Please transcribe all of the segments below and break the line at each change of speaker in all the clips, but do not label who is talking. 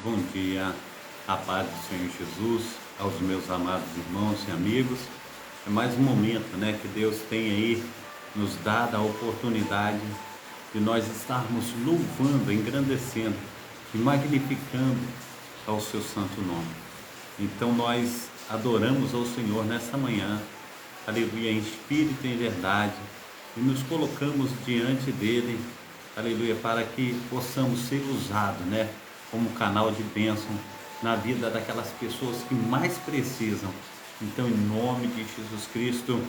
Bom dia, a paz do Senhor Jesus, aos meus amados irmãos e amigos. É mais um momento, que Deus tem aí nos dado a oportunidade de nós estarmos louvando, engrandecendo e magnificando ao seu santo nome. Então nós adoramos ao Senhor nessa manhã, aleluia, em espírito e em verdade, e nos colocamos diante dele, aleluia, para que possamos ser usados, como canal de bênção na vida daquelas pessoas que mais precisam. Então, em nome de Jesus Cristo,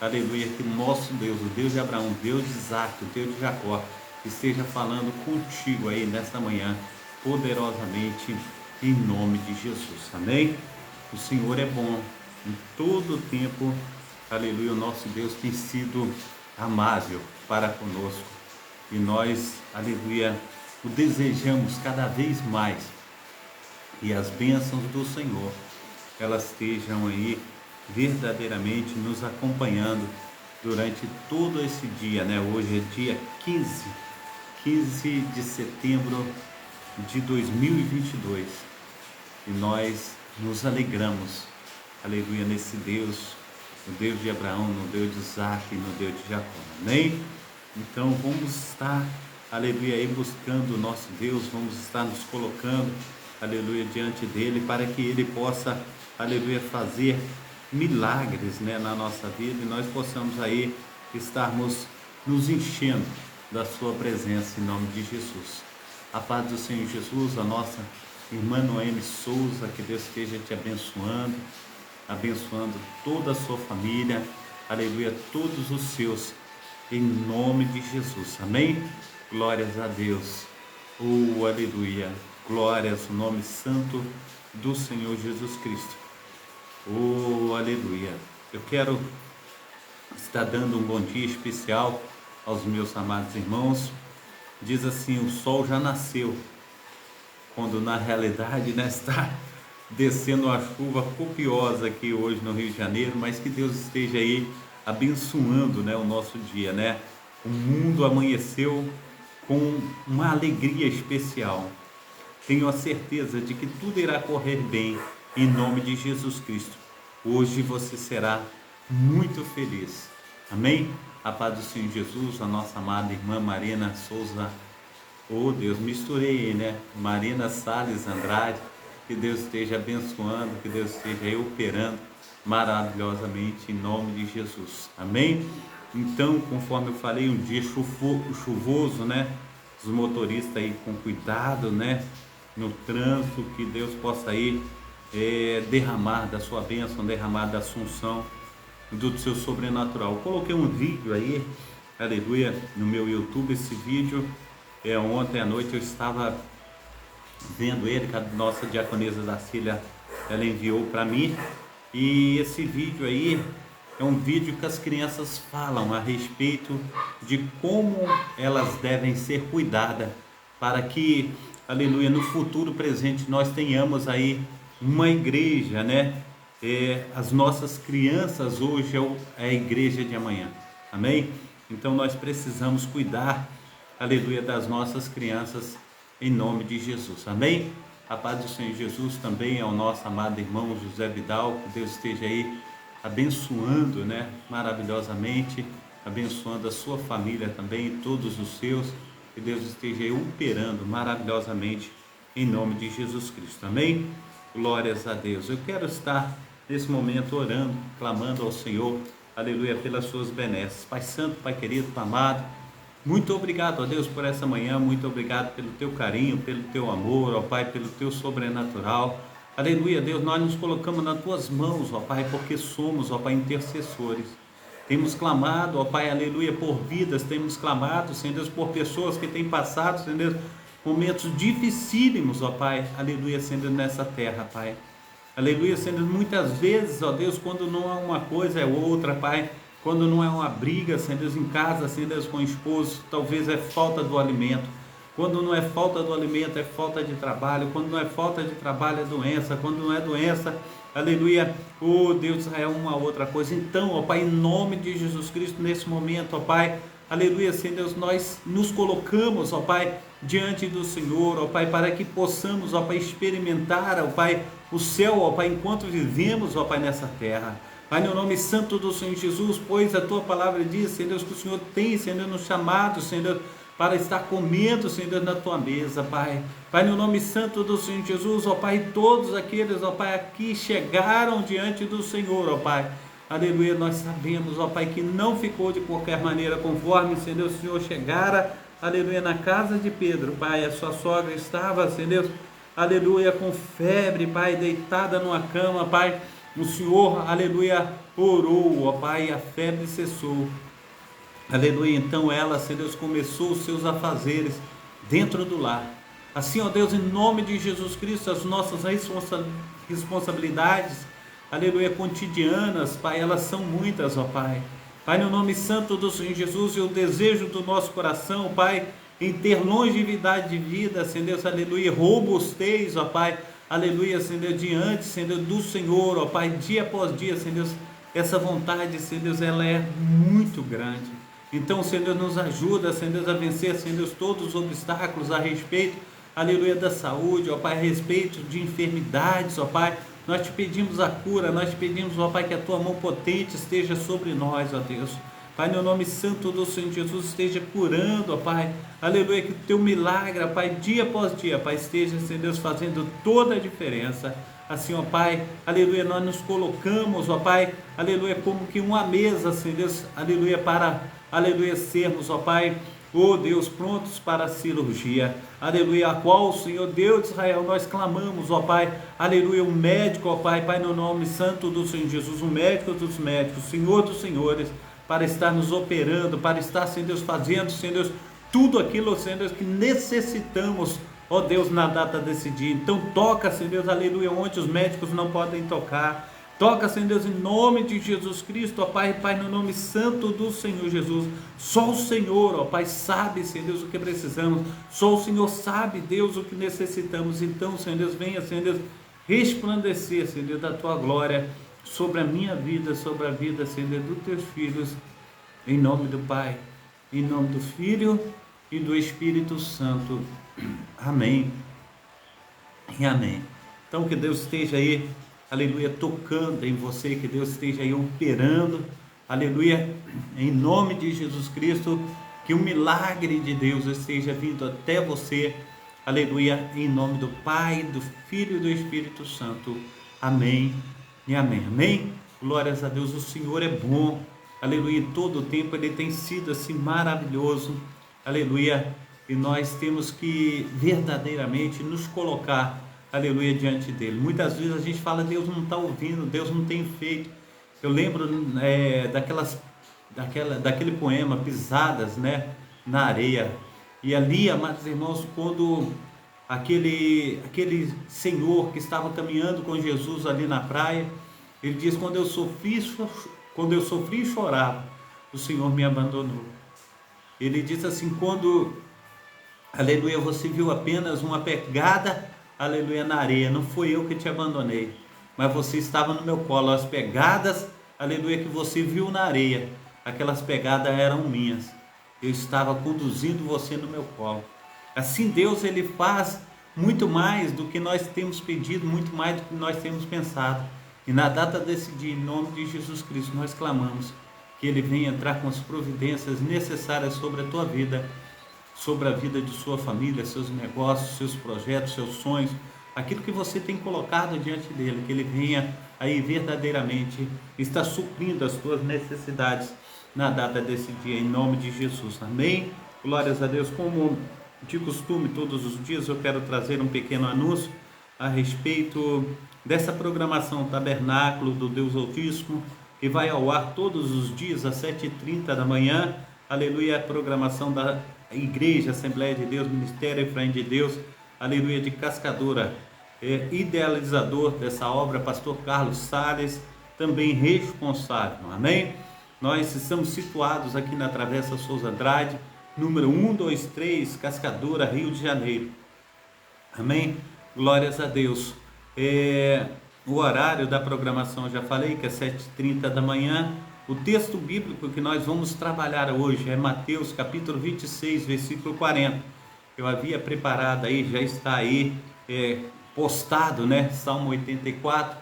aleluia, que nosso Deus, o Deus de Abraão, o Deus de Isaac, o Deus de Jacó, esteja falando contigo aí nesta manhã, poderosamente, em nome de Jesus, amém? O Senhor é bom, em todo o tempo, aleluia, o nosso Deus tem sido amável para conosco, e nós, aleluia, o desejamos cada vez mais, e as bênçãos do Senhor, elas estejam aí verdadeiramente nos acompanhando durante todo esse dia, Hoje é dia 15 de setembro de 2022, e nós nos alegramos, aleluia, nesse Deus, no Deus de Abraão, no Deus de Isaac e no Deus de Jacó, amém? Então vamos estar, aleluia, aí buscando o nosso Deus, vamos estar nos colocando, aleluia, diante dele, para que ele possa, aleluia, fazer milagres, na nossa vida, e nós possamos aí estarmos nos enchendo da sua presença, em nome de Jesus. A paz do Senhor Jesus, a nossa irmã Noemi Souza, que Deus esteja te abençoando toda a sua família, aleluia, todos os seus, em nome de Jesus, amém? Glórias a Deus, aleluia, glórias ao nome santo do Senhor Jesus Cristo, aleluia. Eu quero estar dando um bom dia especial aos meus amados irmãos. Diz assim: o sol já nasceu, quando na realidade, está descendo uma chuva copiosa aqui hoje no Rio de Janeiro, mas que Deus esteja aí abençoando, o nosso dia, O mundo amanheceu com uma alegria especial. Tenho a certeza de que tudo irá correr bem, em nome de Jesus Cristo. Hoje você será muito feliz, amém? A paz do Senhor Jesus, a nossa amada irmã Marina Souza, Deus, misturei, Marina Salles Andrade, que Deus esteja abençoando, que Deus esteja aí operando maravilhosamente, em nome de Jesus, amém? Então, conforme eu falei, um dia chuvoso, os motoristas aí com cuidado, no trânsito, que Deus possa aí derramar da sua bênção, derramar da assunção do seu sobrenatural. Eu coloquei um vídeo aí, aleluia, no meu YouTube. Esse vídeo, ontem à noite eu estava vendo ele, que a nossa diaconisa da Cília, ela enviou para mim, e esse vídeo aí é um vídeo que as crianças falam a respeito de como elas devem ser cuidadas, para que, aleluia, no futuro presente nós tenhamos aí uma igreja, as nossas crianças hoje é a igreja de amanhã, amém? Então nós precisamos cuidar, aleluia, das nossas crianças, em nome de Jesus, amém? A paz do Senhor Jesus também ao nosso amado irmão José Vidal, que Deus esteja aí abençoando, maravilhosamente, abençoando a sua família também, todos os seus, que Deus esteja aí operando maravilhosamente, em nome de Jesus Cristo, amém? Glórias a Deus. Eu quero estar nesse momento orando, clamando ao Senhor, aleluia, pelas suas benesses. Pai Santo, Pai querido, Pai amado, muito obrigado, ó Deus, por essa manhã, muito obrigado pelo teu carinho, pelo teu amor, ó Pai, pelo teu sobrenatural, aleluia, Deus, nós nos colocamos nas tuas mãos, ó Pai, porque somos, ó Pai, intercessores. Temos clamado, ó Pai, aleluia, por vidas, temos clamado, Senhor Deus, por pessoas que têm passado, Senhor Deus, momentos dificílimos, ó Pai, aleluia, Senhor Deus, nessa terra, Pai. Aleluia, Senhor Deus, muitas vezes, ó Deus, quando não é uma coisa é outra, Pai. Quando não é uma briga, Senhor Deus, em casa, Senhor Deus, com o esposo, talvez é falta do alimento. Quando não é falta do alimento, é falta de trabalho. Quando não é falta de trabalho, é doença. Quando não é doença, aleluia, Deus, é uma outra coisa. Então, ó Pai, em nome de Jesus Cristo, nesse momento, ó Pai, aleluia, Senhor Deus, nós nos colocamos, ó Pai, diante do Senhor, ó Pai, para que possamos, ó Pai, experimentar, ó Pai, o céu, ó Pai, enquanto vivemos, ó Pai, nessa terra. Pai, no nome santo do Senhor Jesus, pois a Tua palavra diz, Senhor Deus, que o Senhor tem, Senhor, nos chamado, Senhor Deus, para estar comendo, Senhor Deus, na Tua mesa, Pai. Pai, no nome santo do Senhor Jesus, ó Pai, todos aqueles, ó Pai, aqui chegaram diante do Senhor, ó Pai. Aleluia, nós sabemos, ó Pai, que não ficou de qualquer maneira conforme, Senhor Deus, o Senhor chegara, aleluia, na casa de Pedro, Pai, a sua sogra estava, Senhor Deus, aleluia, com febre, Pai, deitada numa cama, Pai, o Senhor, aleluia, orou, ó Pai, a febre cessou, aleluia, então ela, Senhor Deus, começou os seus afazeres dentro do lar, assim, ó Deus, em nome de Jesus Cristo, as nossas responsabilidades, aleluia, cotidianas, Pai, elas são muitas, ó Pai, Pai, no nome santo do Senhor Jesus, e o desejo do nosso coração, Pai, em ter longevidade de vida, Senhor Deus, aleluia, robustez, ó Pai, aleluia, Senhor Deus, diante, Senhor Deus, do Senhor, ó Pai, dia após dia, Senhor Deus, essa vontade, Senhor Deus, ela é muito grande, então, Senhor Deus, nos ajuda, Senhor Deus, a vencer, Senhor Deus, todos os obstáculos a respeito, aleluia, da saúde, ó Pai, a respeito de enfermidades, ó Pai, nós te pedimos a cura, nós te pedimos, ó Pai, que a Tua mão potente esteja sobre nós, ó Deus. Pai, no nome santo do Senhor Jesus, esteja curando, ó Pai. Aleluia, que o Teu milagre, ó Pai, dia após dia, Pai, esteja, Senhor Deus, fazendo toda a diferença. Assim, ó Pai, aleluia, nós nos colocamos, ó Pai, aleluia, como que uma mesa, Senhor Deus, aleluia, para, aleluia, sermos, ó Pai, oh Deus, prontos para a cirurgia, aleluia, a qual, Senhor Deus de Israel, nós clamamos, ó Pai, aleluia, o médico, ó Pai, Pai, no nome santo do Senhor Jesus, o médico dos médicos, Senhor dos senhores, para estar nos operando, para estar, Senhor Deus, fazendo, Senhor Deus, tudo aquilo, Senhor Deus, que necessitamos, ó Deus, na data desse dia. Então toca, Senhor Deus, aleluia, onde os médicos não podem tocar. Toca, Senhor Deus, em nome de Jesus Cristo, ó Pai, Pai, no nome santo do Senhor Jesus. Só o Senhor, ó Pai, sabe, Senhor Deus, o que precisamos. Só o Senhor sabe, Deus, o que necessitamos. Então, Senhor Deus, venha, Senhor Deus, resplandecer, Senhor Deus, da Tua glória sobre a minha vida, sobre a vida, Senhor Deus, dos Teus filhos. Em nome do Pai, em nome do Filho e do Espírito Santo. Amém e amém. Então, que Deus esteja aí, aleluia, tocando em você, que Deus esteja aí operando, aleluia, em nome de Jesus Cristo, que o milagre de Deus esteja vindo até você, aleluia, em nome do Pai, do Filho e do Espírito Santo. Amém e amém. Amém? Glórias a Deus, o Senhor é bom, aleluia, todo o tempo Ele tem sido assim maravilhoso, aleluia, e nós temos que verdadeiramente nos colocar, aleluia, diante dele. Muitas vezes a gente fala, Deus não está ouvindo, Deus não tem feito. Eu lembro daquele poema, Pisadas, né, na areia, e ali, amados irmãos, quando aquele senhor que estava caminhando com Jesus ali na praia, ele diz, quando eu sofri e chorava, o Senhor me abandonou. Ele diz assim, quando, aleluia, você viu apenas uma pegada, aleluia, na areia, não foi eu que te abandonei, mas você estava no meu colo. As pegadas, aleluia, que você viu na areia, aquelas pegadas eram minhas, eu estava conduzindo você no meu colo. Assim Deus, Ele faz muito mais do que nós temos pedido, muito mais do que nós temos pensado, e na data desse dia, em nome de Jesus Cristo, nós clamamos que Ele venha entrar com as providências necessárias sobre a tua vida, sobre a vida de sua família, seus negócios, seus projetos, seus sonhos, aquilo que você tem colocado diante dele, que Ele venha aí verdadeiramente estar suprindo as tuas necessidades na data desse dia, em nome de Jesus. Amém? Glórias a Deus. Como de costume, todos os dias eu quero trazer um pequeno anúncio a respeito dessa programação Tabernáculo do Deus Altíssimo, que vai ao ar todos os dias às 7h30 da manhã, aleluia, a programação da Igreja Assembleia de Deus, Ministério Efraim de Deus, aleluia, de Cascadura, idealizador dessa obra, pastor Carlos Salles, também responsável, amém? Nós estamos situados aqui na Travessa Souza Andrade, número 123, Cascadura, Rio de Janeiro, amém? Glórias a Deus. O horário da programação eu já falei, que é 7h30 da manhã. O texto bíblico que nós vamos trabalhar hoje é Mateus capítulo 26, versículo 40. eu havia preparado aí, já está aí postado, né? Salmo 84,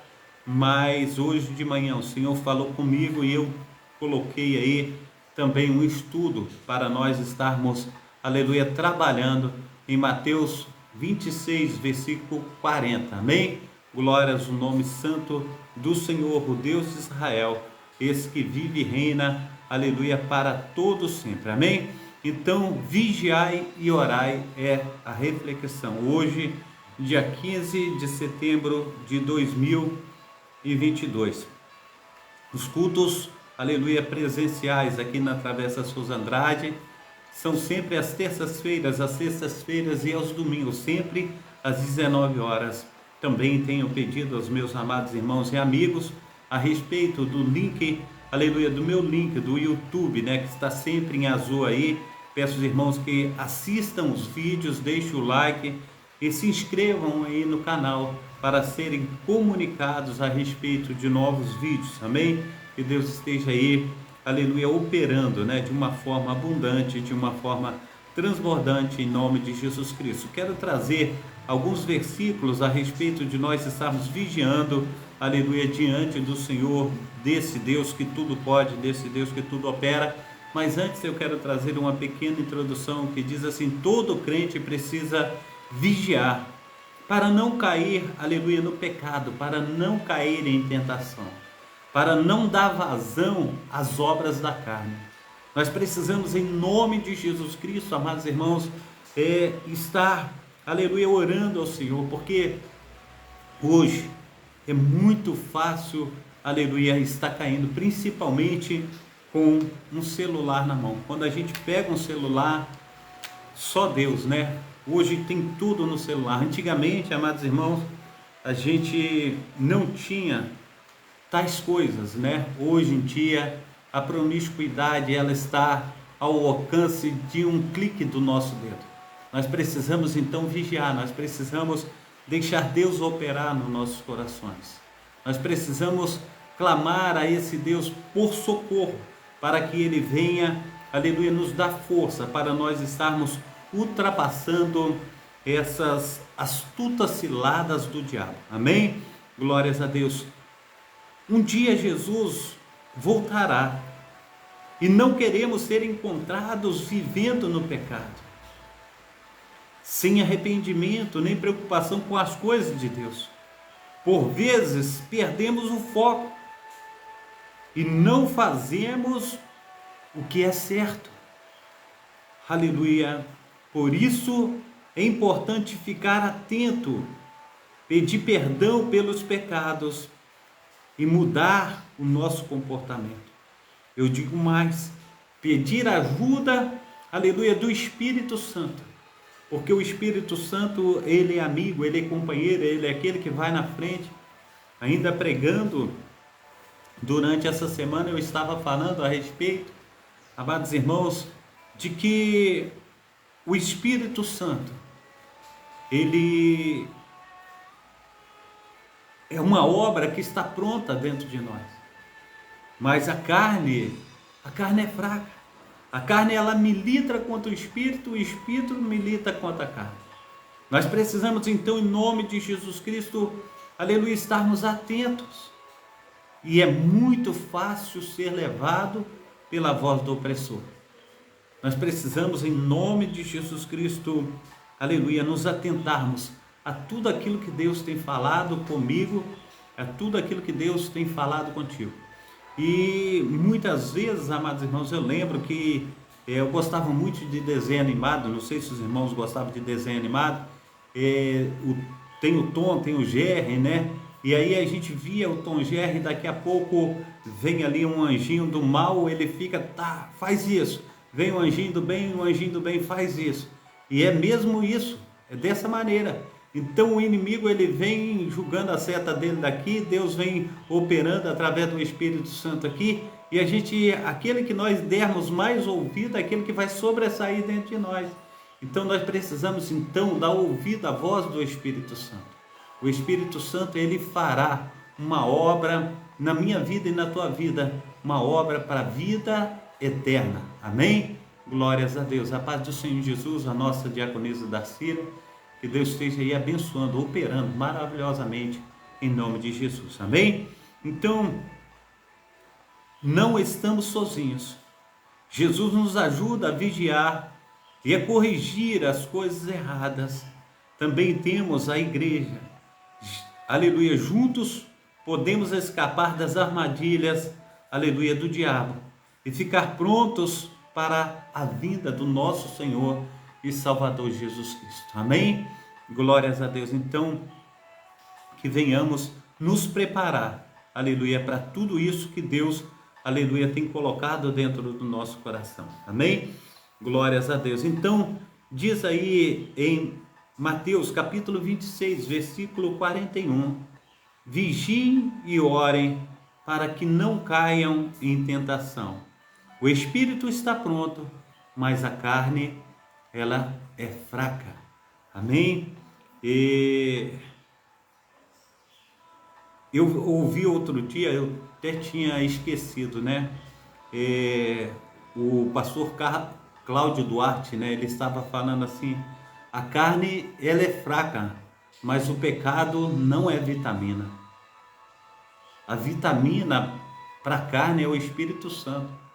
mas hoje de manhã o Senhor falou comigo e eu coloquei aí também um estudo para nós estarmos, aleluia, trabalhando em Mateus 26, versículo 40, amém? Glórias ao nome santo do Senhor, o Deus de Israel, esse que vive e reina, aleluia, para todos sempre, amém? Então, vigiai e orai é a reflexão. Hoje, dia 15 de setembro de 2022. Os cultos, aleluia, presenciais aqui na Travessa Souza Andrade são sempre às terças-feiras, e aos domingos, sempre às 19 horas. Também tenho pedido aos meus amados irmãos e amigos a respeito do link, aleluia, do meu link do YouTube, né, que está sempre em azul aí. Peço aos irmãos que assistam os vídeos, deixem o like e se inscrevam aí no canal para serem comunicados a respeito de novos vídeos, amém? Que Deus esteja aí, aleluia, operando, né, de uma forma abundante, de uma forma transbordante em nome de Jesus Cristo. Quero trazer alguns versículos a respeito de nós estarmos vigiando, aleluia, diante do Senhor, desse Deus que tudo pode, desse Deus que tudo opera. Mas antes eu quero trazer uma pequena introdução que diz assim: todo crente precisa vigiar para não cair, aleluia, no pecado, para não cair em tentação, para não dar vazão às obras da carne. Nós precisamos, em nome de Jesus Cristo, amados irmãos, estar, aleluia, orando ao Senhor, porque hoje é muito fácil, aleluia, estar caindo, principalmente com um celular na mão. Quando a gente pega um celular, só Deus, né? Hoje tem tudo no celular. Antigamente, amados irmãos, a gente não tinha tais coisas, né? Hoje em dia, a promiscuidade, ela está ao alcance de um clique do nosso dedo. Nós precisamos então vigiar, nós precisamos deixar Deus operar nos nossos corações. Nós precisamos clamar a esse Deus por socorro, para que Ele venha, aleluia, nos dar força para nós estarmos ultrapassando essas astutas ciladas do diabo, amém? Glórias a Deus. Um dia Jesus voltará e não queremos ser encontrados vivendo no pecado, sem arrependimento nem preocupação com as coisas de Deus. Por vezes perdemos o foco e não fazemos o que é certo. Aleluia. Por isso é importante ficar atento, pedir perdão pelos pecados e mudar o nosso comportamento. Eu digo mais, pedir ajuda, aleluia, do Espírito Santo. Porque o Espírito Santo, ele é amigo, ele é companheiro, ele é aquele que vai na frente. Ainda pregando, durante essa semana eu estava falando a respeito, amados irmãos, de que o Espírito Santo, ele é uma obra que está pronta dentro de nós. Mas a carne é fraca. A carne, ela milita contra o Espírito milita contra a carne. Nós precisamos então, em nome de Jesus Cristo, aleluia, estarmos atentos. E é muito fácil ser levado pela voz do opressor. Nós precisamos, em nome de Jesus Cristo, aleluia, nos atentarmos a tudo aquilo que Deus tem falado comigo, a tudo aquilo que Deus tem falado contigo. E muitas vezes, amados irmãos, eu lembro que eu gostava muito de desenho animado. Não sei se os irmãos gostavam de desenho animado. Tem o Tom, tem o Jerry, né? E aí a gente via o Tom Jerry, daqui a pouco vem ali um anjinho do mal, ele fica, tá, faz isso. Vem o anjinho do bem, faz isso. E é mesmo isso, é dessa maneira. Então o inimigo, ele vem julgando a seta dele daqui, Deus vem operando através do Espírito Santo aqui, e a gente, aquele que nós dermos mais ouvido, é aquele que vai sobressair dentro de nós. Então nós precisamos então dar ouvido à voz do Espírito Santo. O Espírito Santo, ele fará uma obra na minha vida e na tua vida, uma obra para a vida eterna, amém? Glórias a Deus. A paz do Senhor Jesus, a nossa diaconisa Darcília, que Deus esteja aí abençoando, operando maravilhosamente em nome de Jesus. Amém? Então, não estamos sozinhos. Jesus nos ajuda a vigiar e a corrigir as coisas erradas. Também temos a igreja. Aleluia. Juntos podemos escapar das armadilhas, aleluia, do diabo e ficar prontos para a vinda do nosso Senhor e Salvador Jesus Cristo. Amém? Glórias a Deus. Então, que venhamos nos preparar, aleluia, para tudo isso que Deus, aleluia, tem colocado dentro do nosso coração. Amém? Glórias a Deus. Então, diz aí em Mateus capítulo 26, versículo 41, vigiem e orem para que não caiam em tentação. O espírito está pronto, mas a carne, ela é fraca. Amém? E eu ouvi outro dia, eu até tinha esquecido, né? O pastor Cláudio Duarte, né? Ele estava falando assim, a carne, ela é fraca, mas o pecado não é vitamina. A vitamina para a carne é o Espírito Santo.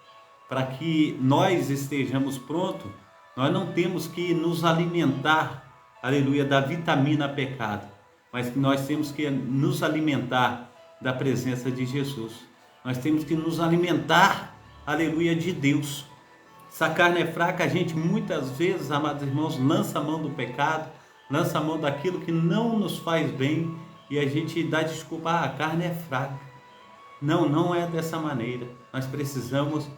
Para que nós estejamos prontos, nós não temos que nos alimentar, aleluia, da vitamina pecado, mas que nós temos que nos alimentar da presença de Jesus. Nós temos que nos alimentar, aleluia, de Deus. Se a carne é fraca, a gente muitas vezes, amados irmãos, lança a mão do pecado, lança a mão daquilo que não nos faz bem e a gente dá desculpa, a carne é fraca. Não, não é dessa maneira. Nós precisamos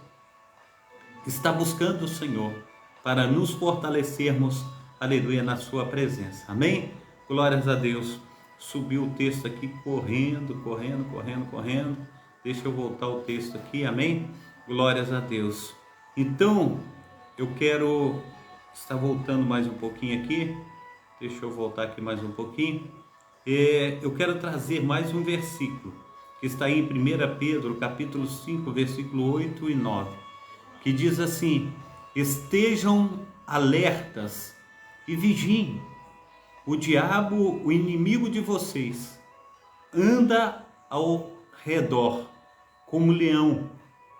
estar buscando o Senhor para nos fortalecermos, aleluia, na sua presença. Amém? Glórias a Deus. Subiu o texto aqui correndo. Deixa eu voltar o texto aqui, amém? Glórias a Deus. Então, eu quero estar voltando mais um pouquinho aqui. Deixa eu voltar aqui mais um pouquinho. Eu quero trazer mais um versículo, que está aí em 1 Pedro, capítulo 5, versículo 8 e 9, que diz assim, estejam alertas e vigiem. O diabo, o inimigo de vocês, anda ao redor como leão,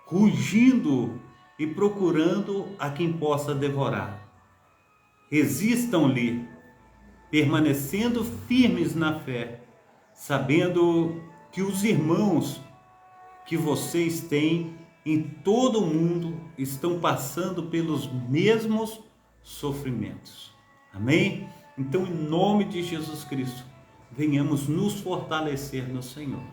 rugindo e procurando a quem possa devorar. Resistam-lhe, permanecendo firmes na fé, sabendo que os irmãos que vocês têm em todo o mundo estão passando pelos mesmos sofrimentos. Amém? Então, em nome de Jesus Cristo, venhamos nos fortalecer no Senhor.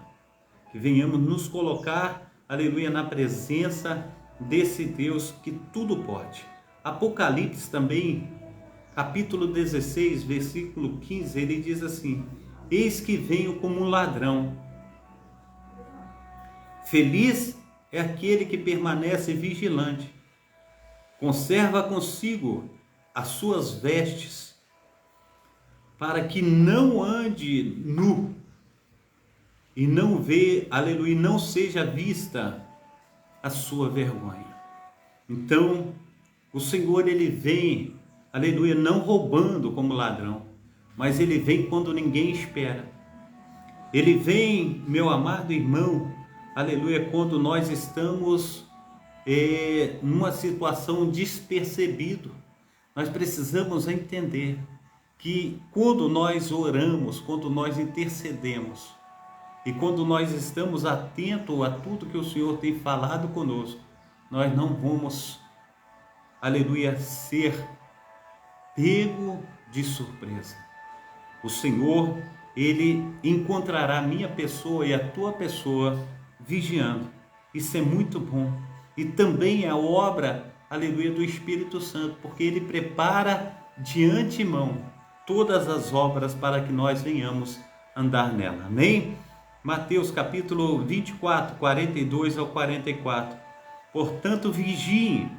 Que venhamos nos colocar, aleluia, na presença desse Deus que tudo pode. Apocalipse também, capítulo 16, versículo 15, ele diz assim, eis que venho como um ladrão. Feliz é aquele que permanece vigilante, conserva consigo as suas vestes, para que não ande nu e não vê, aleluia, não seja vista a sua vergonha. Então, o Senhor, ele vem, aleluia, não roubando como ladrão, mas ele vem quando ninguém espera. Ele vem, meu amado irmão, aleluia, quando nós estamos numa situação despercebido. Nós precisamos entender que quando nós oramos, quando nós intercedemos e quando nós estamos atentos a tudo que o Senhor tem falado conosco, nós não vamos, aleluia, ser pego de surpresa. O Senhor, ele encontrará a minha pessoa e a tua pessoa vigiando. Isso é muito bom. E também é a obra, aleluia, do Espírito Santo, porque ele prepara de antemão todas as obras para que nós venhamos andar nela. Amém? Mateus capítulo 24, 42 ao 44. Portanto, vigiem,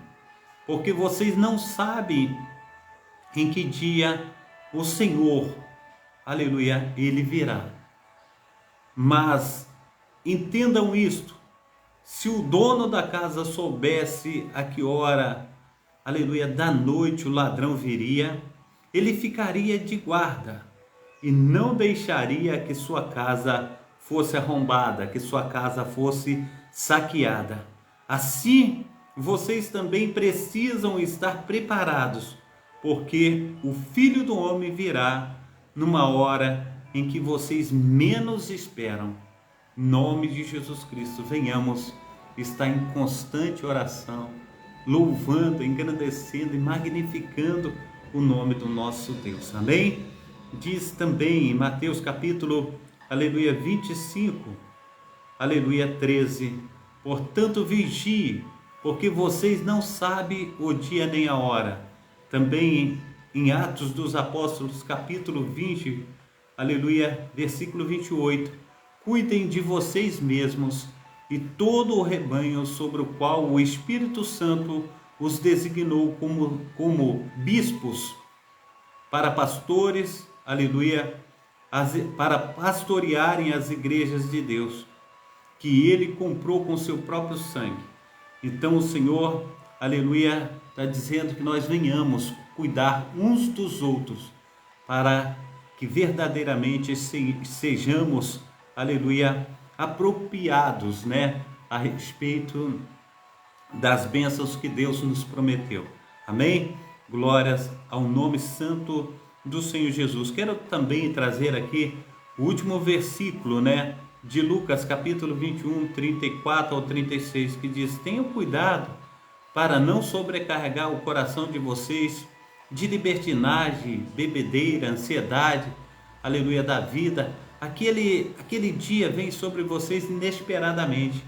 porque vocês não sabem em que dia o Senhor, aleluia, ele virá. Mas entendam isto, se o dono da casa soubesse a que hora aleluia, da noite o ladrão viria, ele ficaria de guarda e não deixaria que sua casa fosse arrombada, que sua casa fosse saqueada. Assim, vocês também precisam estar preparados, porque o Filho do Homem virá numa hora em que vocês menos esperam. Em nome de Jesus Cristo, venhamos estar em constante oração, louvando, engrandecendo e magnificando o nome do nosso Deus. Amém? Diz também em Mateus capítulo, aleluia, 25, aleluia, 13. Portanto, vigie, porque vocês não sabem o dia nem a hora. Também em Atos dos Apóstolos, capítulo 20, aleluia, versículo 28. Cuidem de vocês mesmos e todo o rebanho sobre o qual o Espírito Santo os designou como bispos, para pastores, aleluia, para pastorearem as igrejas de Deus, que ele comprou com seu próprio sangue. Então o Senhor, aleluia, está dizendo que nós venhamos cuidar uns dos outros, para que verdadeiramente sejamos, aleluia, apropriados, a respeito das bênçãos que Deus nos prometeu. Amém? Glórias ao nome santo do Senhor Jesus. Quero também trazer aqui o último versículo, de Lucas capítulo 21, 34 ao 36, que diz: tenham cuidado para não sobrecarregar o coração de vocês de libertinagem, bebedeira, ansiedade, aleluia, da vida. Aquele dia vem sobre vocês inesperadamente,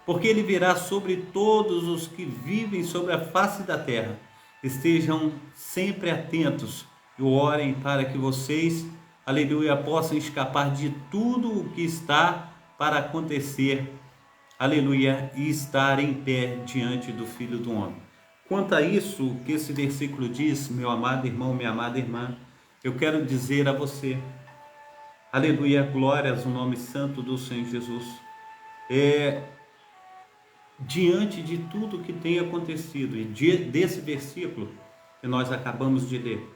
porque ele virá sobre todos os que vivem sobre a face da terra. Estejam sempre atentos e orem para que vocês, aleluia, possam escapar de tudo o que está para acontecer, aleluia, e estar em pé diante do Filho do Homem. Quanto a isso que esse versículo diz, meu amado irmão, minha amada irmã, eu quero dizer a você, aleluia, glórias ao nome santo do Senhor Jesus. Diante de tudo que tem acontecido e desse versículo que nós acabamos de ler,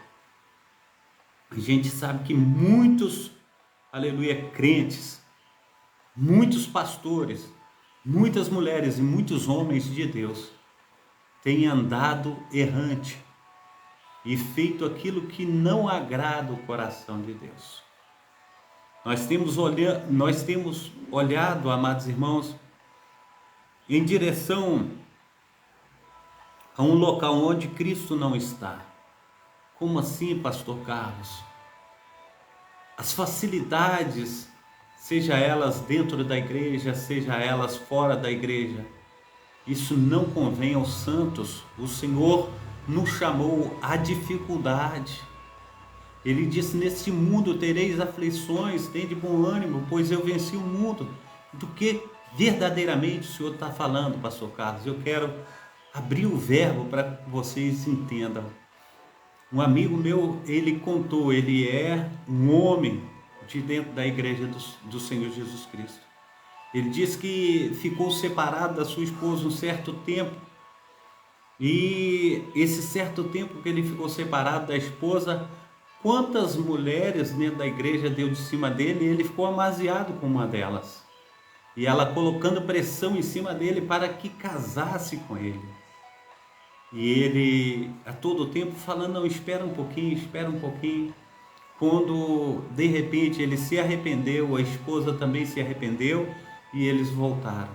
a gente sabe que muitos, aleluia, crentes, muitos pastores, muitas mulheres e muitos homens de Deus têm andado errante e feito aquilo que não agrada o coração de Deus. Nós temos olhado, amados irmãos, em direção a um local onde Cristo não está. Como assim, pastor Carlos? As facilidades, seja elas dentro da igreja, seja elas fora da igreja, isso não convém aos santos. O Senhor nos chamou à dificuldade. Ele disse: neste mundo tereis aflições, tende bom ânimo, pois eu venci o mundo. Do que verdadeiramente o Senhor está falando, pastor Carlos? Eu quero abrir o verbo para que vocês entendam. Um amigo meu, ele contou, ele é um homem de dentro da igreja do Senhor Jesus Cristo. Ele disse que ficou separado da sua esposa um certo tempo, e esse certo tempo que ele ficou separado da esposa, quantas mulheres dentro da igreja deu de cima dele, e ele ficou amaziado com uma delas, e ela colocando pressão em cima dele para que casasse com ele. E ele a todo tempo falando: não, espera um pouquinho. Quando de repente ele se arrependeu, a esposa também se arrependeu e eles voltaram.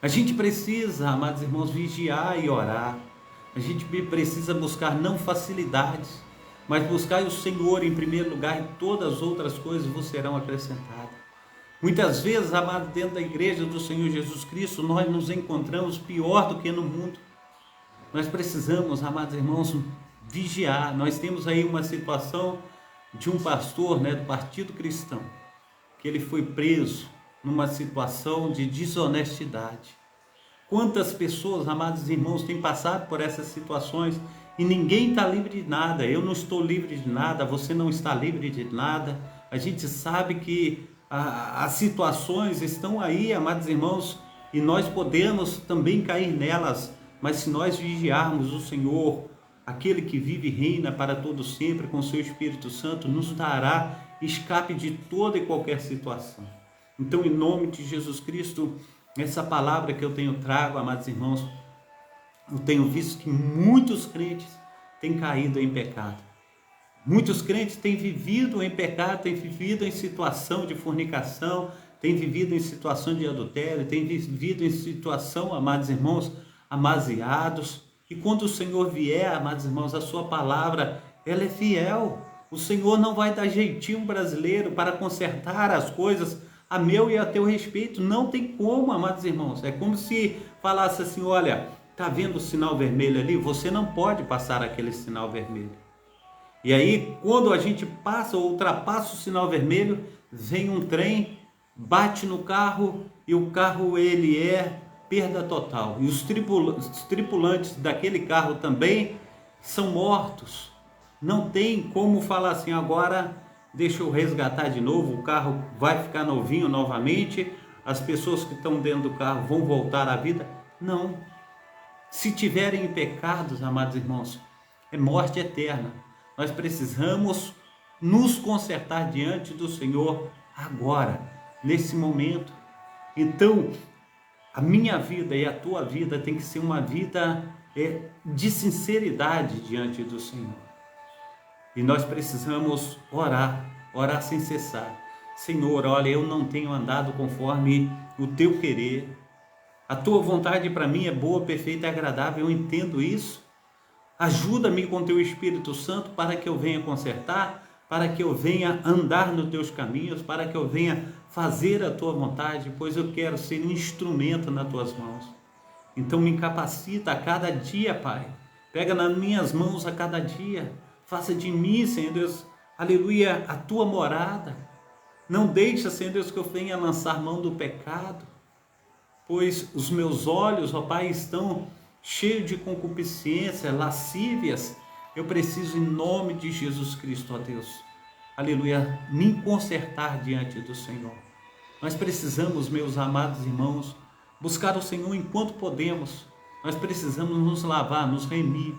A gente precisa, amados irmãos, vigiar e orar. A gente precisa buscar não facilidades, mas buscar o Senhor em primeiro lugar, e todas as outras coisas vos serão acrescentadas. Muitas vezes, amados, dentro da igreja do Senhor Jesus Cristo, nós nos encontramos pior do que no mundo. Nós precisamos, amados irmãos, vigiar. Nós temos aí uma situação de um pastor, do Partido Cristão, que ele foi preso numa situação de desonestidade. Quantas pessoas, amados irmãos, têm passado por essas situações e ninguém está livre de nada. Eu não estou livre de nada, você não está livre de nada. A gente sabe que as situações estão aí, amados irmãos, e nós podemos também cair nelas. mas se nós vigiarmos o Senhor, aquele que vive e reina para todo sempre com o seu Espírito Santo, nos dará escape de toda e qualquer situação. Então, em nome de Jesus Cristo, essa palavra que eu tenho trago, amados irmãos, eu tenho visto que muitos crentes têm caído em pecado. Muitos crentes têm vivido em pecado, têm vivido em situação de fornicação, têm vivido em situação de adultério, têm vivido em situação, amados irmãos, amaziados. E quando o Senhor vier, amados irmãos, a sua palavra, ela é fiel. O Senhor não vai dar jeitinho brasileiro para consertar as coisas a meu e a teu respeito. Não tem como, amados irmãos. É como se falasse assim, olha, está vendo o sinal vermelho ali? Você não pode passar aquele sinal vermelho. E aí, quando a gente passa ou ultrapassa o sinal vermelho, vem um trem, bate no carro e o carro ele é perda total. E os tripulantes daquele carro também são mortos. Não tem como falar assim, agora deixa eu resgatar de novo, o carro vai ficar novinho novamente, as pessoas que estão dentro do carro vão voltar à vida. Não. Se tiverem pecados, amados irmãos, é morte eterna. Nós precisamos nos consertar diante do Senhor agora, nesse momento. Então, a minha vida e a tua vida tem que ser uma vida de sinceridade diante do Senhor. E nós precisamos orar sem cessar. Senhor, olha, eu não tenho andado conforme o teu querer. A tua vontade para mim é boa, perfeita e agradável, eu entendo isso. Ajuda-me com teu Espírito Santo para que eu venha consertar, para que eu venha andar nos teus caminhos, para que eu venha fazer a tua vontade, pois eu quero ser um instrumento nas tuas mãos. Então me capacita a cada dia, Pai. Pega nas minhas mãos a cada dia. Faça de mim, Senhor Deus, aleluia, a tua morada. Não deixa, Senhor Deus, que eu venha lançar mão do pecado, pois os meus olhos, ó Pai, estão cheios de concupiscência, lascívias. Eu preciso, em nome de Jesus Cristo, ó Deus, aleluia, me consertar diante do Senhor. Nós precisamos, meus amados irmãos, buscar o Senhor enquanto podemos. Nós precisamos nos lavar, nos remir.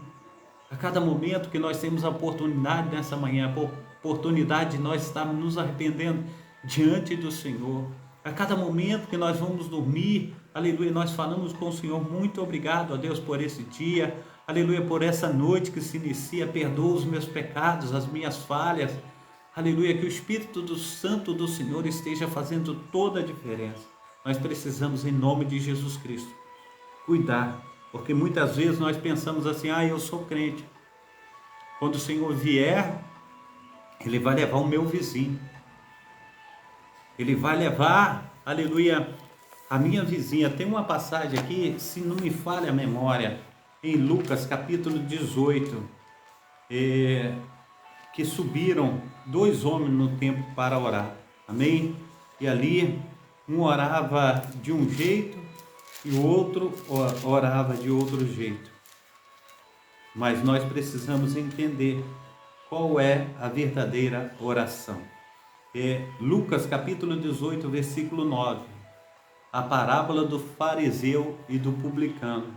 A cada momento que nós temos a oportunidade nessa manhã, a oportunidade de nós estarmos nos arrependendo diante do Senhor. A cada momento que nós vamos dormir, aleluia, nós falamos com o Senhor, muito obrigado a Deus por esse dia, aleluia, por essa noite que se inicia, perdoa os meus pecados, as minhas falhas, aleluia, que o Espírito Santo do Senhor esteja fazendo toda a diferença. Nós precisamos, em nome de Jesus Cristo, cuidar, porque muitas vezes nós pensamos assim, eu sou crente. Quando o Senhor vier, Ele vai levar o meu vizinho. Ele vai levar, aleluia, a minha vizinha. Tem uma passagem aqui, se não me falha a memória, em Lucas capítulo 18, que subiram 2 homens no templo para orar. Amém? E ali, um orava de um jeito, e o outro orava de outro jeito. Mas nós precisamos entender qual é a verdadeira oração. Lucas capítulo 18, versículo 9. A parábola do fariseu e do publicano.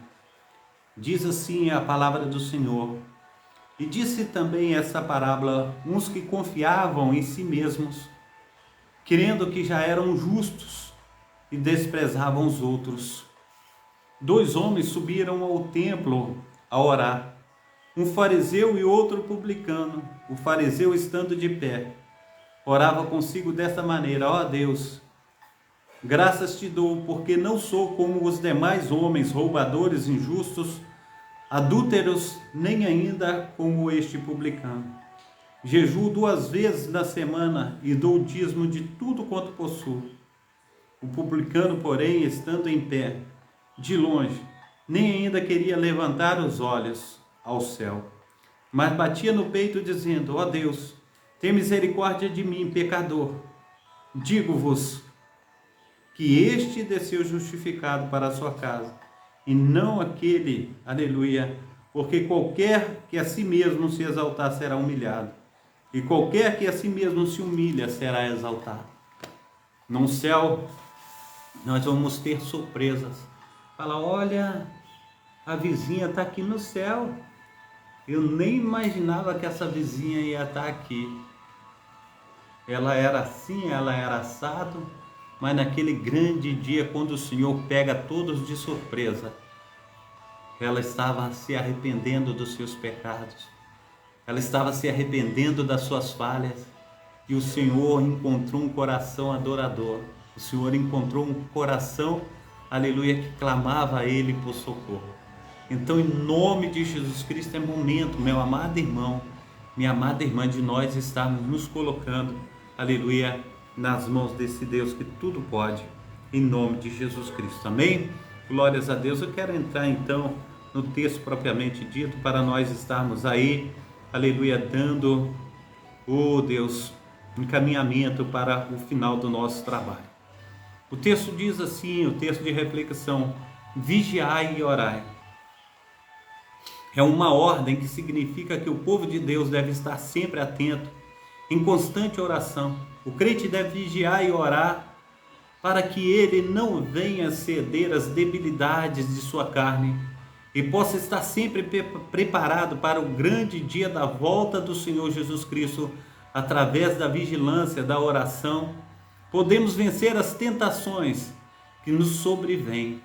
Diz assim a palavra do Senhor. E disse também essa parábola uns que confiavam em si mesmos, crendo que já eram justos, e desprezavam os outros. 2 homens subiram ao templo a orar, um fariseu e outro publicano. O fariseu, estando de pé, orava consigo desta maneira: ó Deus, graças te dou, porque não sou como os demais homens, roubadores, injustos, adúlteros, nem ainda como este publicano. Jejuo 2 vezes na semana e dou o dízimo de tudo quanto possuo. O publicano, porém, estando em pé, de longe, nem ainda queria levantar os olhos ao céu, mas batia no peito dizendo: ó Deus, tem misericórdia de mim, pecador. Digo-vos que este desceu justificado para a sua casa, e não aquele, aleluia, porque qualquer que a si mesmo se exaltar será humilhado, e qualquer que a si mesmo se humilha será exaltado. No céu, nós vamos ter surpresas. Fala, olha, a vizinha está aqui no céu. Eu nem imaginava que essa vizinha ia estar aqui. Ela era assim, ela era assado, mas naquele grande dia, quando o Senhor pega todos de surpresa, ela estava se arrependendo dos seus pecados, ela estava se arrependendo das suas falhas, e o Senhor encontrou um coração adorador, o Senhor encontrou um coração, aleluia, que clamava a Ele por socorro. Então, em nome de Jesus Cristo, é momento, meu amado irmão, minha amada irmã, de nós estarmos nos colocando, aleluia, nas mãos desse Deus que tudo pode, em nome de Jesus Cristo, amém? Glórias a Deus. Eu quero entrar então no texto propriamente dito, para nós estarmos aí, aleluia, dando, oh Deus, encaminhamento para o final do nosso trabalho. O texto diz assim, o texto de reflexão: vigiai e orai. É uma ordem que significa que o povo de Deus deve estar sempre atento, em constante oração. O crente deve vigiar e orar para que ele não venha ceder às debilidades de sua carne e possa estar sempre preparado para o grande dia da volta do Senhor Jesus Cristo. Através da vigilância, da oração, podemos vencer as tentações que nos sobrevêm.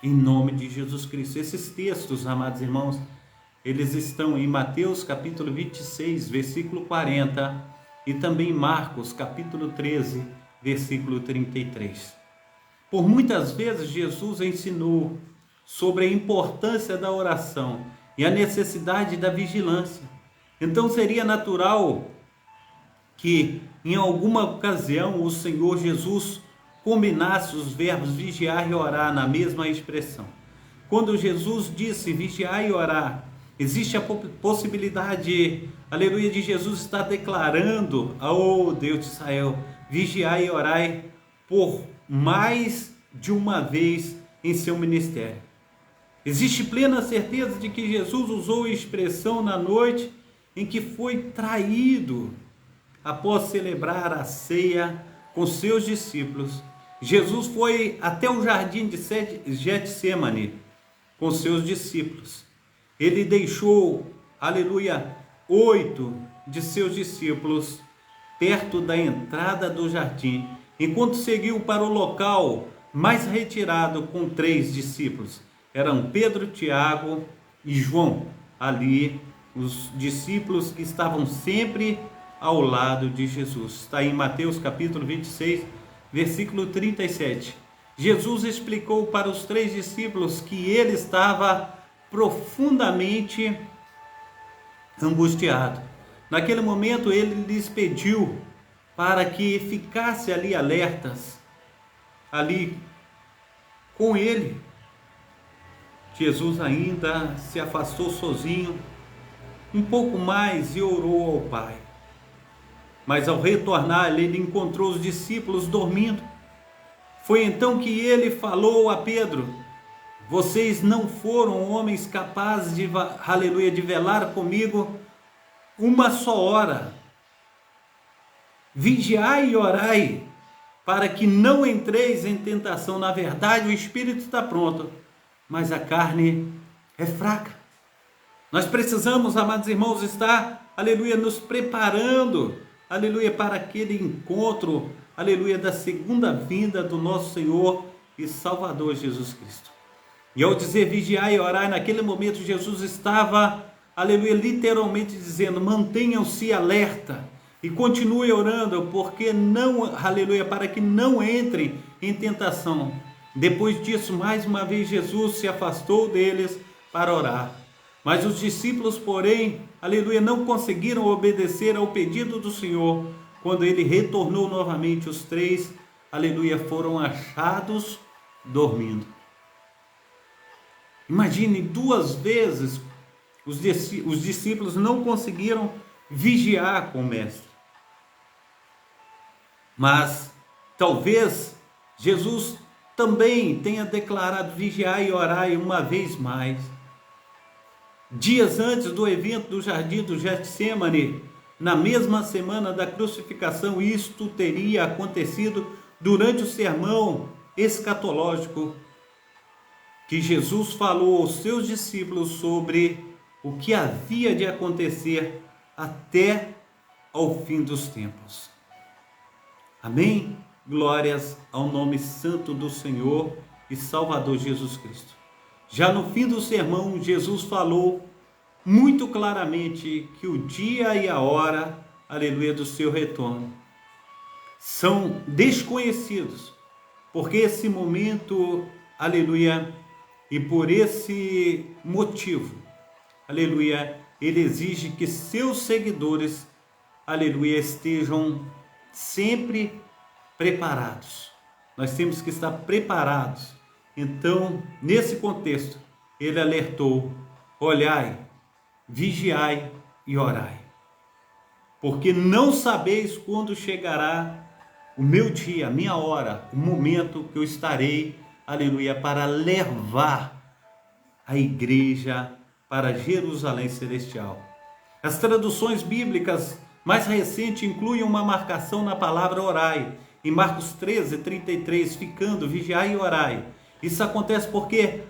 Em nome de Jesus Cristo. Esses textos, amados irmãos, eles estão em Mateus capítulo 26, versículo 40, e também em Marcos capítulo 13, versículo 33. Por muitas vezes Jesus ensinou sobre a importância da oração e a necessidade da vigilância. Então seria natural que em alguma ocasião o Senhor Jesus combinasse os verbos vigiar e orar na mesma expressão. Quando Jesus disse vigiar e orar, existe a possibilidade, aleluia, de Jesus estar declarando, oh Deus de Israel, vigiai e orai por mais de uma vez em seu ministério. Existe plena certeza de que Jesus usou a expressão na noite em que foi traído, após celebrar a ceia com seus discípulos. Jesus foi até o jardim de Getsemane com seus discípulos. Ele deixou, aleluia, 8 de seus discípulos perto da entrada do jardim, enquanto seguiu para o local mais retirado com 3 discípulos. Eram Pedro, Tiago e João, ali os discípulos que estavam sempre ao lado de Jesus. Está em Mateus capítulo 26, versículo 37. Jesus explicou para os 3 discípulos que ele estava profundamente angustiado. Naquele momento ele lhes pediu para que ficasse ali alertas, ali com ele. Jesus ainda se afastou sozinho um pouco mais e orou ao Pai. Mas ao retornar, ele encontrou os discípulos dormindo. Foi então que ele falou a Pedro: vocês não foram homens capazes de, aleluia, de velar comigo uma só hora. Vigiai e orai, para que não entreis em tentação. Na verdade, o espírito está pronto, mas a carne é fraca. Nós precisamos, amados irmãos, estar, aleluia, nos preparando, aleluia, para aquele encontro, aleluia, da segunda vinda do nosso Senhor e Salvador Jesus Cristo. E ao dizer vigiar e orar, naquele momento Jesus estava, aleluia, literalmente dizendo: mantenham-se alerta e continue orando, porque não, aleluia, para que não entrem em tentação. Depois disso, mais uma vez, Jesus se afastou deles para orar. Mas os discípulos, porém, aleluia, não conseguiram obedecer ao pedido do Senhor. Quando ele retornou novamente, os 3, aleluia, foram achados dormindo. Imagine, 2 vezes os discípulos não conseguiram vigiar com o mestre. Mas talvez Jesus também tenha declarado vigiar e orar uma vez mais. Dias antes do evento do jardim do Getsemane, na mesma semana da crucificação, isto teria acontecido durante o sermão escatológico que Jesus falou aos seus discípulos sobre o que havia de acontecer até ao fim dos tempos. Amém? Glórias ao nome santo do Senhor e Salvador Jesus Cristo. Já no fim do sermão, Jesus falou muito claramente que o dia e a hora, aleluia, do seu retorno são desconhecidos, porque esse momento, aleluia, e por esse motivo, aleluia, ele exige que seus seguidores, aleluia, estejam sempre preparados. Nós temos que estar preparados. Então, nesse contexto, ele alertou: olhai, vigiai e orai, porque não sabeis quando chegará o meu dia, a minha hora, o momento que eu estarei, aleluia, para levar a igreja para Jerusalém Celestial. As traduções bíblicas mais recentes incluem uma marcação na palavra orai, em Marcos 13:33, ficando, vigiai e orai. Isso acontece porque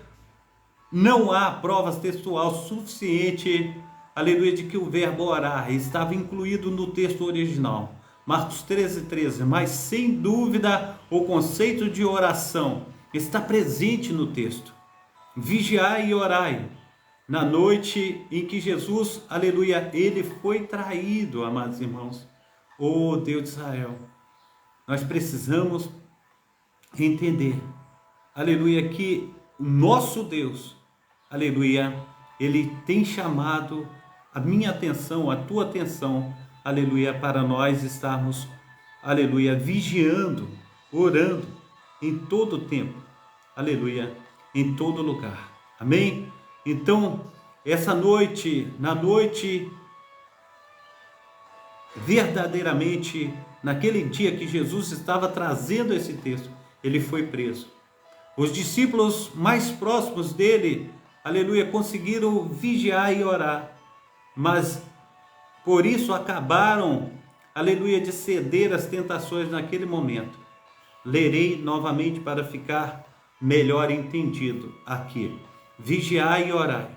não há provas textual suficiente, aleluia, de que o verbo orar estava incluído no texto original. Marcos 13:13, mas sem dúvida o conceito de oração está presente no texto. Vigiai e orai. Na noite em que Jesus, aleluia, ele foi traído, amados irmãos. Oh Deus de Israel, nós precisamos entender, aleluia, que o nosso Deus, aleluia, ele tem chamado a minha atenção, a tua atenção, aleluia, para nós estarmos, aleluia, vigiando, orando em todo o tempo, aleluia, em todo lugar. Amém? Então, essa noite, na noite, verdadeiramente, naquele dia que Jesus estava trazendo esse texto, ele foi preso. Os discípulos mais próximos dele, aleluia, conseguiram vigiar e orar, mas por isso acabaram, aleluia, de ceder às tentações naquele momento. Lerei novamente para ficar melhor entendido aqui. Vigiai e orai.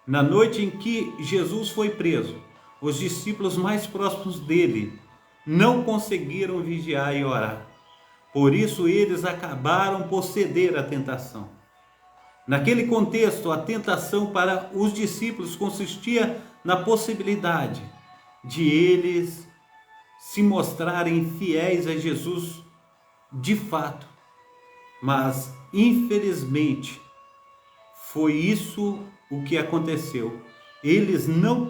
Na noite em que Jesus foi preso, os discípulos mais próximos dele não conseguiram vigiar e orar. Por isso eles acabaram por ceder à tentação. Naquele contexto, a tentação para os discípulos consistia na possibilidade de eles se mostrarem fiéis a Jesus de fato. Mas, infelizmente, foi isso o que aconteceu. Eles não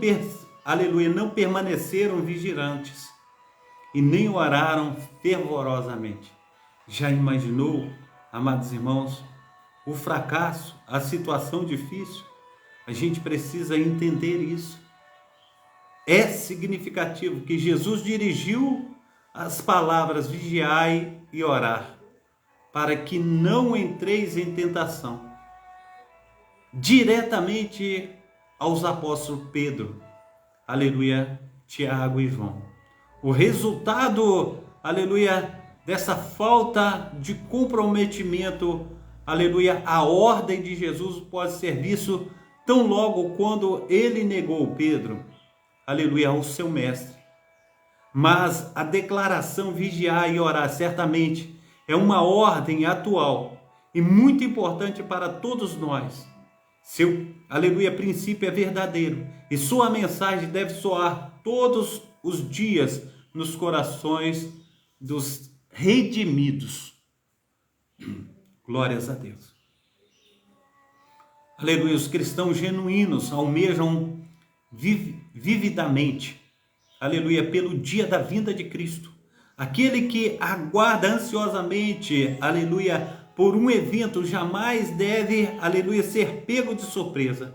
permaneceram vigilantes e nem oraram fervorosamente. Já imaginou, amados irmãos, o fracasso, a situação difícil? A gente precisa entender isso. É significativo que Jesus dirigiu as palavras vigiai e orar, para que não entreis em tentação, diretamente aos apóstolos Pedro, aleluia, Tiago e João. O resultado, aleluia, dessa falta de comprometimento, aleluia, a ordem de Jesus pode ser visto tão logo quando ele negou Pedro, aleluia, ao seu mestre. Mas a declaração vigiar e orar certamente é uma ordem atual e muito importante para todos nós. Seu, aleluia, princípio é verdadeiro e sua mensagem deve soar todos os dias nos corações dos redimidos. Glórias a Deus. Aleluia, os cristãos genuínos almejam vividamente, aleluia, pelo dia da vinda de Cristo. Aquele que aguarda ansiosamente, aleluia, por um evento jamais deve, aleluia, ser pego de surpresa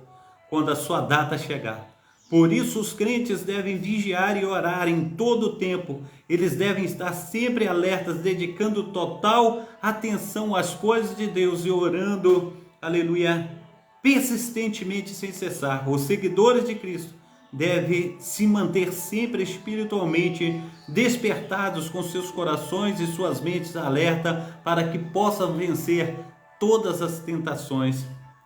quando a sua data chegar. Por isso os crentes devem vigiar e orar em todo o tempo. Eles devem estar sempre alertas, dedicando total atenção às coisas de Deus e orando, aleluia, persistentemente sem cessar. Os seguidores de Cristo devem se manter sempre espiritualmente despertados, com seus corações e suas mentes alerta, para que possam vencer todas as tentações,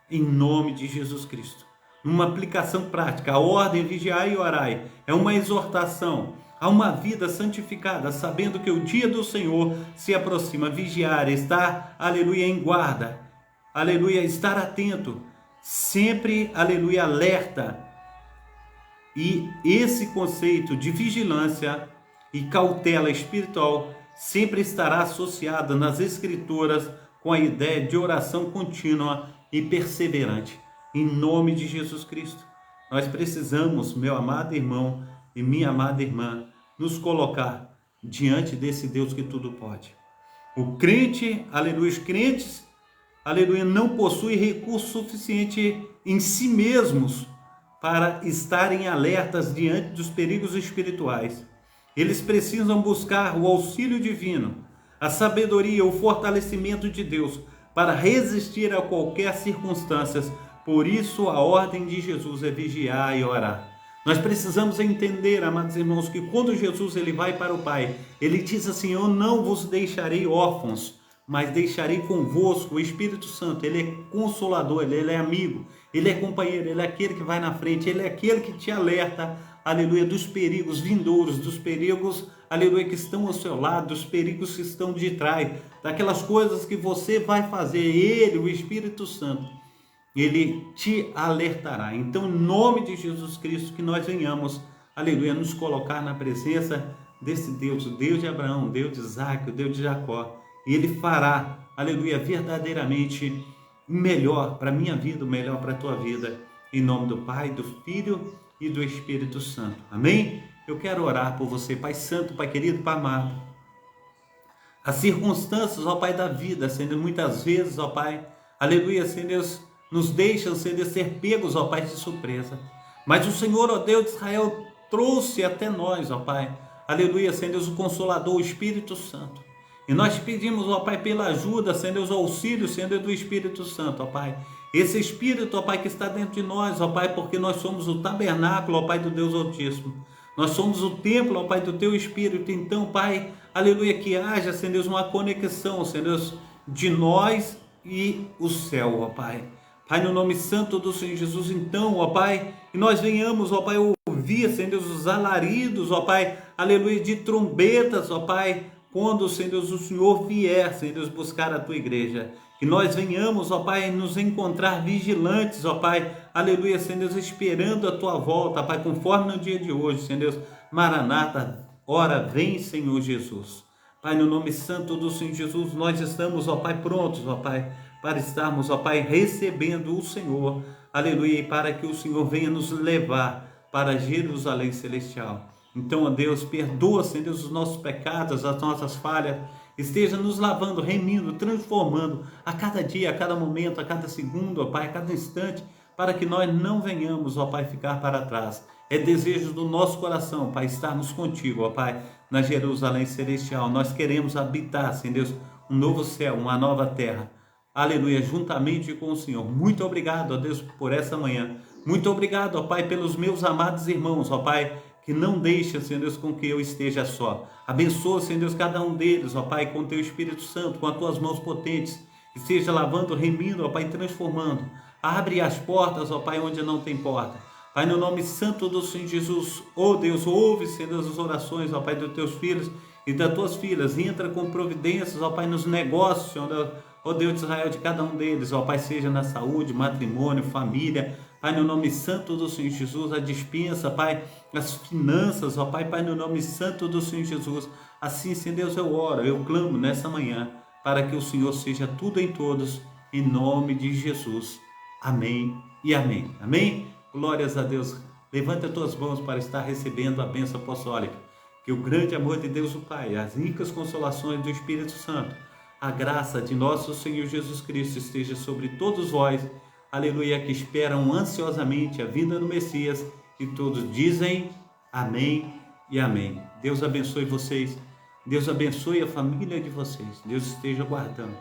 em nome de Jesus Cristo. Uma aplicação prática, a ordem vigiai e orai é uma exortação a uma vida santificada, sabendo que o dia do Senhor se aproxima. Vigiar, estar, aleluia, em guarda, aleluia, estar atento, sempre, aleluia, alerta. E esse conceito de vigilância e cautela espiritual sempre estará associado nas Escrituras com a ideia de oração contínua e perseverante. Em nome de Jesus Cristo, nós precisamos, meu amado irmão e minha amada irmã, nos colocar diante desse Deus que tudo pode. O crente, aleluia, os crentes, aleluia, não possuem recurso suficiente em si mesmos para estarem alertas diante dos perigos espirituais. Eles precisam buscar o auxílio divino, a sabedoria, o fortalecimento de Deus para resistir a qualquer circunstância. Por isso a ordem de Jesus é vigiar e orar. Nós precisamos entender, amados irmãos, que quando Jesus ele vai para o Pai, ele diz assim: eu não vos deixarei órfãos, mas deixarei convosco o Espírito Santo. Ele é consolador, ele é amigo, ele é companheiro, ele é aquele que vai na frente, ele é aquele que te alerta, aleluia, dos perigos vindouros, dos perigos, aleluia, que estão ao seu lado, dos perigos que estão de trás, daquelas coisas que você vai fazer. Ele, o Espírito Santo, ele te alertará. Então, em nome de Jesus Cristo, que nós venhamos, aleluia, nos colocar na presença desse Deus, o Deus de Abraão, o Deus de Isaac, o Deus de Jacó. E ele fará, aleluia, verdadeiramente o melhor para a minha vida, o melhor para a tua vida. Em nome do Pai, do Filho e do Espírito Santo. Amém? Eu quero orar por você, Pai Santo, Pai querido, Pai amado. As circunstâncias, ó Pai, da vida, Senhor, muitas vezes, ó Pai, aleluia, Senhor, nos deixam, Senhor, ser pegos, ó Pai, de surpresa. Mas o Senhor, ó Deus de Israel, trouxe até nós, ó Pai, aleluia, Senhor, o Consolador, o Espírito Santo. E nós pedimos, ó Pai, pela ajuda, Senhor, o auxílio, Senhor, do Espírito Santo, ó Pai. Esse Espírito, ó Pai, que está dentro de nós, ó Pai, porque nós somos o tabernáculo, ó Pai, do Deus Altíssimo. Nós somos o templo, ó Pai, do Teu Espírito. Então, Pai, aleluia, que haja, Senhor, uma conexão, Senhor, de nós e o céu, ó Pai. Pai, no nome santo do Senhor Jesus, então, ó Pai, que nós venhamos, ó Pai, ouvir, Senhor, os alaridos, ó Pai, aleluia, de trombetas, ó Pai, quando, Senhor, o Senhor vier, Senhor, buscar a Tua igreja. Que nós venhamos, ó Pai, nos encontrar vigilantes, ó Pai, aleluia, Senhor, esperando a Tua volta, Pai, conforme no dia de hoje, Senhor, Maranata, ora vem, Senhor Jesus. Pai, no nome santo do Senhor Jesus, nós estamos, ó Pai, prontos, ó Pai, para estarmos, ó Pai, recebendo o Senhor, aleluia, e para que o Senhor venha nos levar para Jerusalém Celestial. Então, ó Deus, perdoa, Senhor, os nossos pecados, as nossas falhas, esteja nos lavando, remindo, transformando a cada dia, a cada momento, a cada segundo, ó Pai, a cada instante, para que nós não venhamos, ó Pai, ficar para trás. É desejo do nosso coração, Pai, estarmos contigo, ó Pai, na Jerusalém Celestial. Nós queremos habitar, Senhor, um novo céu, uma nova terra. Aleluia, juntamente com o Senhor. Muito obrigado, ó Deus, por essa manhã. Muito obrigado, ó Pai, pelos meus amados irmãos, ó Pai, que não deixa, Senhor Deus, com que eu esteja só. Abençoa, Senhor Deus, cada um deles, ó Pai, com Teu Espírito Santo, com as Tuas mãos potentes, esteja lavando, remindo, ó Pai, transformando. Abre as portas, ó Pai, onde não tem porta. Pai, no nome santo do Senhor Jesus, ó Deus, ouve, Senhor Deus, as orações, ó Pai, dos Teus filhos e das Tuas filhas. Entra com providências, ó Pai, nos negócios, Senhor Deus, ó Deus de Israel, de cada um deles, ó Pai, seja na saúde, matrimônio, família. Pai, no nome santo do Senhor Jesus, a dispensa, Pai, as finanças, ó Pai, Pai, no nome santo do Senhor Jesus. Assim, Senhor Deus, eu oro, eu clamo nessa manhã, para que o Senhor seja tudo em todos, em nome de Jesus. Amém e amém. Amém? Glórias a Deus. Levanta as tuas mãos para estar recebendo a bênção apostólica. Que o grande amor de Deus o Pai, as ricas consolações do Espírito Santo, a graça de nosso Senhor Jesus Cristo esteja sobre todos vós, aleluia, que esperam ansiosamente a vinda do Messias, e todos dizem amém e amém. Deus abençoe vocês, Deus abençoe a família de vocês, Deus esteja guardando,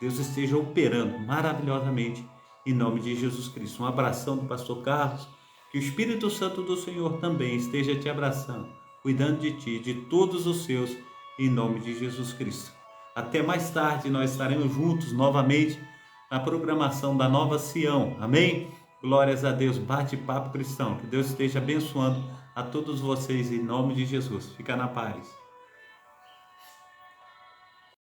Deus esteja operando maravilhosamente, em nome de Jesus Cristo. Um abração do pastor Carlos, que o Espírito Santo do Senhor também esteja te abraçando, cuidando de ti, de todos os seus, em nome de Jesus Cristo. Até mais tarde, nós estaremos juntos novamente, na programação da Nova Sião. Amém? Glórias a Deus. Bate-papo cristão. Que Deus esteja abençoando a todos vocês em nome de Jesus. Fica na paz.